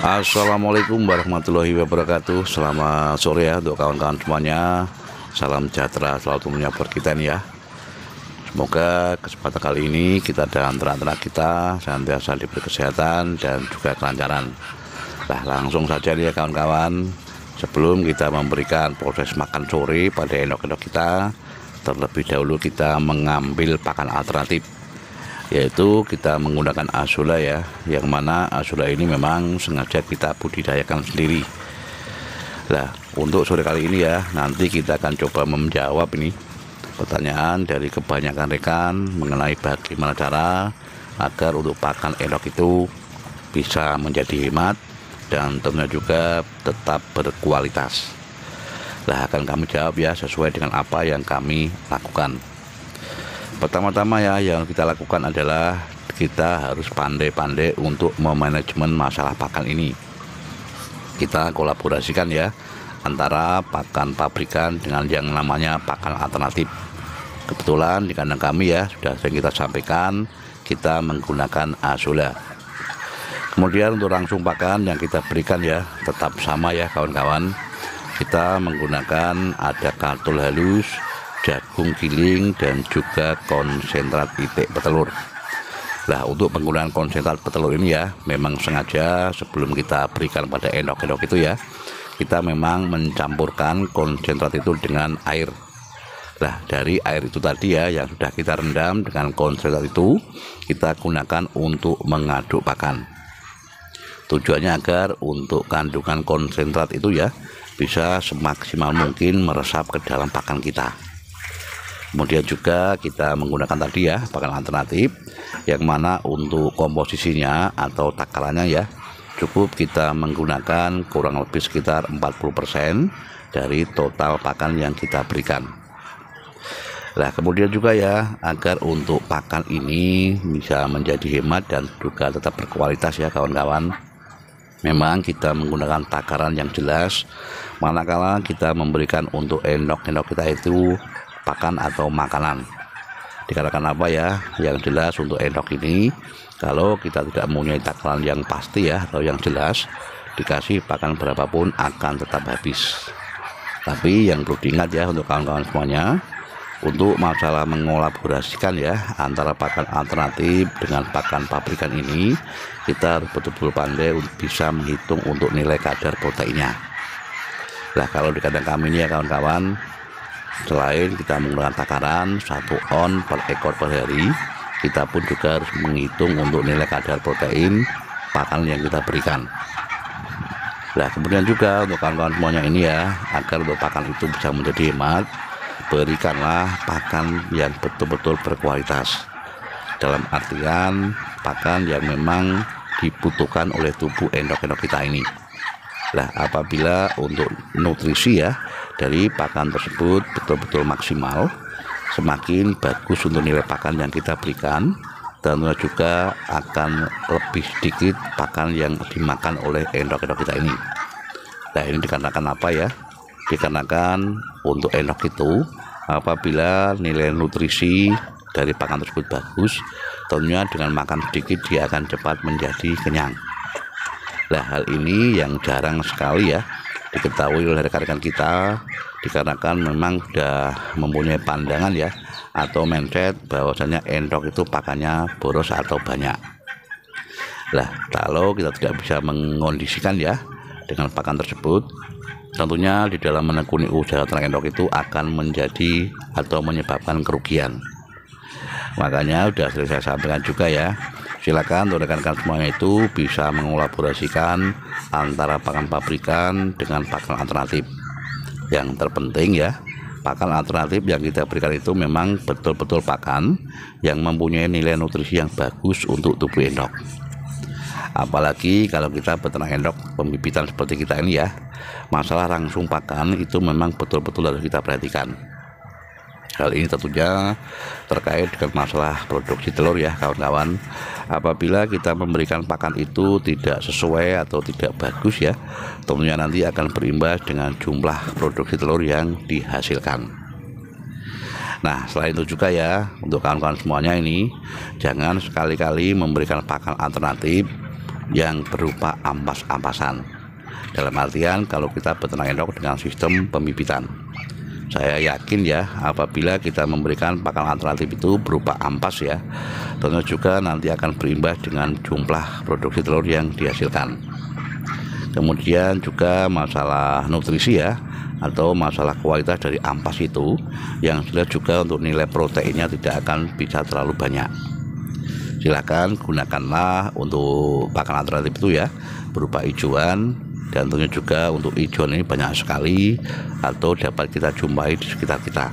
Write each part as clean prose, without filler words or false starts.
Assalamualaikum warahmatullahi wabarakatuh. Selamat sore ya untuk kawan-kawan semuanya. Salam sejahtera selalu tentunya buat kita nih ya. Semoga kesempatan kali ini kita dan ternak-ternak kita senantiasa diberi kesehatan dan juga kelancaran. Nah, langsung saja nih ya kawan-kawan. Sebelum kita memberikan proses makan sore pada endok-endok kita, terlebih dahulu kita mengambil pakan alternatif, yaitu kita menggunakan Azula ya, yang mana Azula ini memang sengaja kita budidayakan sendiri. Nah, untuk sore kali ini ya, nanti kita akan coba menjawab ini pertanyaan dari kebanyakan rekan mengenai bagaimana cara agar untuk pakan endok itu bisa menjadi hemat dan tentunya juga tetap berkualitas. Nah, akan kami jawab ya sesuai dengan apa yang kami lakukan. Pertama-tama ya yang kita lakukan adalah kita harus pandai-pandai untuk memanajemen masalah pakan ini. Kita kolaborasikan ya antara pakan pabrikan dengan yang namanya pakan alternatif. Kebetulan di kandang kami ya sudah sering kita sampaikan kita menggunakan Azula. Kemudian untuk langsung pakan yang kita berikan ya tetap sama ya kawan-kawan. Kita menggunakan ada kartul halus, jagung giling, dan juga konsentrat itik petelur. Nah, untuk penggunaan konsentrat petelur ini ya memang sengaja sebelum kita berikan pada endok-endok itu ya, kita memang mencampurkan konsentrat itu dengan air. Nah, dari air itu tadi ya yang sudah kita rendam dengan konsentrat itu, kita gunakan untuk mengaduk pakan. Tujuannya agar untuk kandungan konsentrat itu ya bisa semaksimal mungkin meresap ke dalam pakan kita. Kemudian juga kita menggunakan tadi ya pakan alternatif, yang mana untuk komposisinya atau takarannya ya cukup kita menggunakan kurang lebih sekitar 40% dari total pakan yang kita berikan. Nah, kemudian juga ya agar untuk pakan ini bisa menjadi hemat dan juga tetap berkualitas ya kawan-kawan, memang kita menggunakan takaran yang jelas manakala kita memberikan untuk endok-endok kita itu pakan atau makanan. Dikarenakan apa ya, yang jelas untuk endok ini kalau kita tidak mempunyai takaran yang pasti ya atau yang jelas, dikasih pakan berapapun akan tetap habis. Tapi yang perlu diingat ya untuk kawan-kawan semuanya, untuk masalah mengolaborasikan ya antara pakan alternatif dengan pakan pabrikan ini, kita harus betul-betul pandai untuk bisa menghitung untuk nilai kadar proteinnya. Nah, kalau di kandang kami ini ya kawan-kawan, selain kita menggunakan takaran 1 on per ekor per hari, kita pun juga harus menghitung untuk nilai kadar protein pakan yang kita berikan. Nah, kemudian juga untuk kawan-kawan semuanya ini ya, agar untuk pakan itu bisa menjadi hemat, berikanlah pakan yang betul-betul berkualitas. Dalam artian pakan yang memang dibutuhkan oleh tubuh endok-endok kita ini. Nah, apabila untuk nutrisi ya dari pakan tersebut betul-betul maksimal, semakin bagus untuk nilai pakan yang kita berikan, dan juga akan lebih sedikit pakan yang dimakan oleh endok-endok kita ini. Nah, ini dikarenakan apa ya? Dikarenakan untuk endok itu apabila nilai nutrisi dari pakan tersebut bagus, tentunya dengan makan sedikit dia akan cepat menjadi kenyang. Nah, hal ini yang jarang sekali ya diketahui oleh rekan-rekan kita, dikarenakan memang sudah mempunyai pandangan ya atau mindset bahwasanya endok itu pakannya boros atau banyak. Nah, kalau kita tidak bisa mengondisikan ya dengan pakan tersebut, tentunya di dalam menekuni usaha ternak endok itu akan menjadi atau menyebabkan kerugian. Makanya sudah saya sampaikan juga ya, silakan untuk rekan-rekan semuanya itu bisa mengolaborasikan antara pakan pabrikan dengan pakan alternatif. Yang terpenting ya, pakan alternatif yang kita berikan itu memang betul-betul pakan yang mempunyai nilai nutrisi yang bagus untuk tubuh endok. Apalagi kalau kita peternak endok pembibitan seperti kita ini ya, masalah langsung pakan itu memang betul-betul harus kita perhatikan. Hal ini tentunya terkait dengan masalah produksi telur ya kawan-kawan. Apabila kita memberikan pakan itu tidak sesuai atau tidak bagus ya, tentunya nanti akan berimbas dengan jumlah produksi telur yang dihasilkan. Nah, selain itu juga ya untuk kawan-kawan semuanya ini, jangan sekali-kali memberikan pakan alternatif yang berupa ampas-ampasan. Dalam artian kalau kita beternak endok dengan sistem pembibitan, saya yakin ya, apabila kita memberikan pakan alternatif itu berupa ampas ya, tentu juga nanti akan berimbas dengan jumlah produksi telur yang dihasilkan. Kemudian juga masalah nutrisi ya, atau masalah kualitas dari ampas itu, yang jelas juga untuk nilai proteinnya tidak akan bisa terlalu banyak. Silakan gunakanlah untuk pakan alternatif itu ya, berupa hijauan, dan tentunya juga untuk hijauan ini banyak sekali atau dapat kita jumpai di sekitar kita.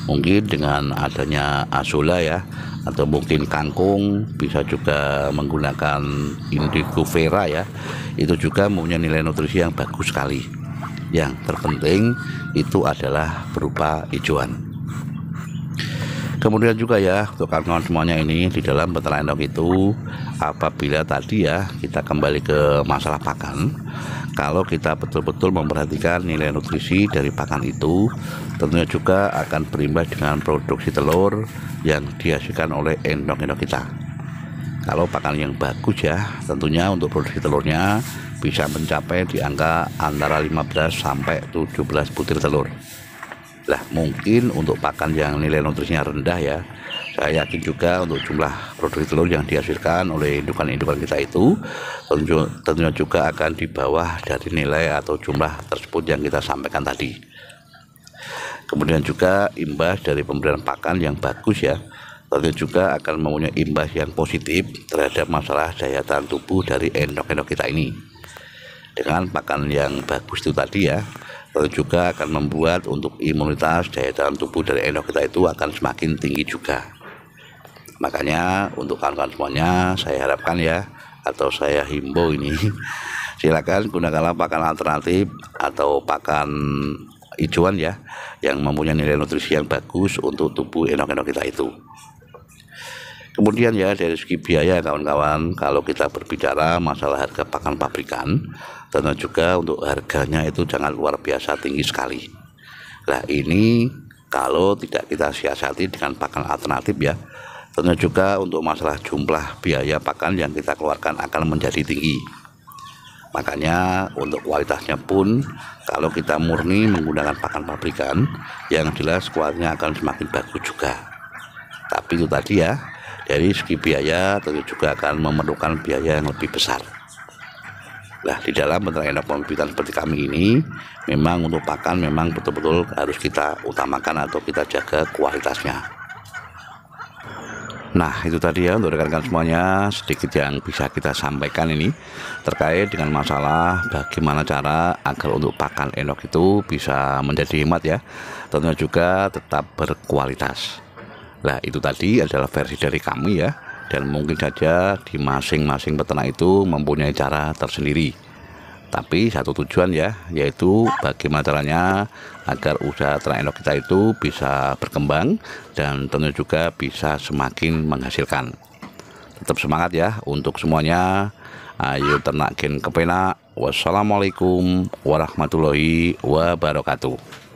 Mungkin dengan adanya azolla ya, atau mungkin kangkung, bisa juga menggunakan indigo vera ya, itu juga mempunyai nilai nutrisi yang bagus sekali. Yang terpenting itu adalah berupa hijauan. Kemudian juga ya, untuk kawan-kawan semuanya ini, di dalam beternak endok itu, apabila tadi ya kita kembali ke masalah pakan, kalau kita betul-betul memperhatikan nilai nutrisi dari pakan itu, tentunya juga akan berimbas dengan produksi telur yang dihasilkan oleh endok-endok kita. Kalau pakan yang bagus ya, tentunya untuk produksi telurnya bisa mencapai di angka antara 15 sampai 17 butir telur. Lah, mungkin untuk pakan yang nilai nutrisinya rendah ya, saya yakin juga untuk jumlah produksi telur yang dihasilkan oleh indukan-indukan kita itu tentunya juga akan di bawah dari nilai atau jumlah tersebut yang kita sampaikan tadi. Kemudian juga imbas dari pemberian pakan yang bagus ya, tentunya juga akan mempunyai imbas yang positif terhadap masalah daya tahan tubuh dari endok-endok kita ini. Dengan pakan yang bagus itu tadi ya, tentu juga akan membuat untuk imunitas daya tahan tubuh dari endok kita itu akan semakin tinggi juga. Makanya untuk kawan-kawan semuanya, saya harapkan ya, atau saya himbau ini, silakan gunakanlah pakan alternatif atau pakan hijauan ya, yang mempunyai nilai nutrisi yang bagus untuk tubuh endok-endok kita itu. Kemudian ya, dari segi biaya kawan-kawan, kalau kita berbicara masalah harga pakan pabrikan, tentu juga untuk harganya itu jangan luar biasa tinggi sekali. Nah, ini kalau tidak kita siasati dengan pakan alternatif ya, tentu juga untuk masalah jumlah biaya pakan yang kita keluarkan akan menjadi tinggi. Makanya untuk kualitasnya pun, kalau kita murni menggunakan pakan pabrikan, yang jelas kualitasnya akan semakin bagus juga. Tapi itu tadi ya, dari segi biaya tentu juga akan memerlukan biaya yang lebih besar. Nah, di dalam beternak endok pembibitan seperti kami ini, memang untuk pakan memang betul-betul harus kita utamakan atau kita jaga kualitasnya. Nah, itu tadi ya untuk rekan-rekan semuanya, sedikit yang bisa kita sampaikan ini terkait dengan masalah bagaimana cara agar untuk pakan endok itu bisa menjadi hemat ya, tentunya juga tetap berkualitas. Nah, itu tadi adalah versi dari kami ya, dan mungkin saja di masing-masing peternak itu mempunyai cara tersendiri. Tapi satu tujuan ya, yaitu bagaimana caranya agar usaha ternak endok kita itu bisa berkembang dan tentu juga bisa semakin menghasilkan. Tetap semangat ya untuk semuanya. Ayo ternak gen kepenak. Wassalamualaikum warahmatullahi wabarakatuh.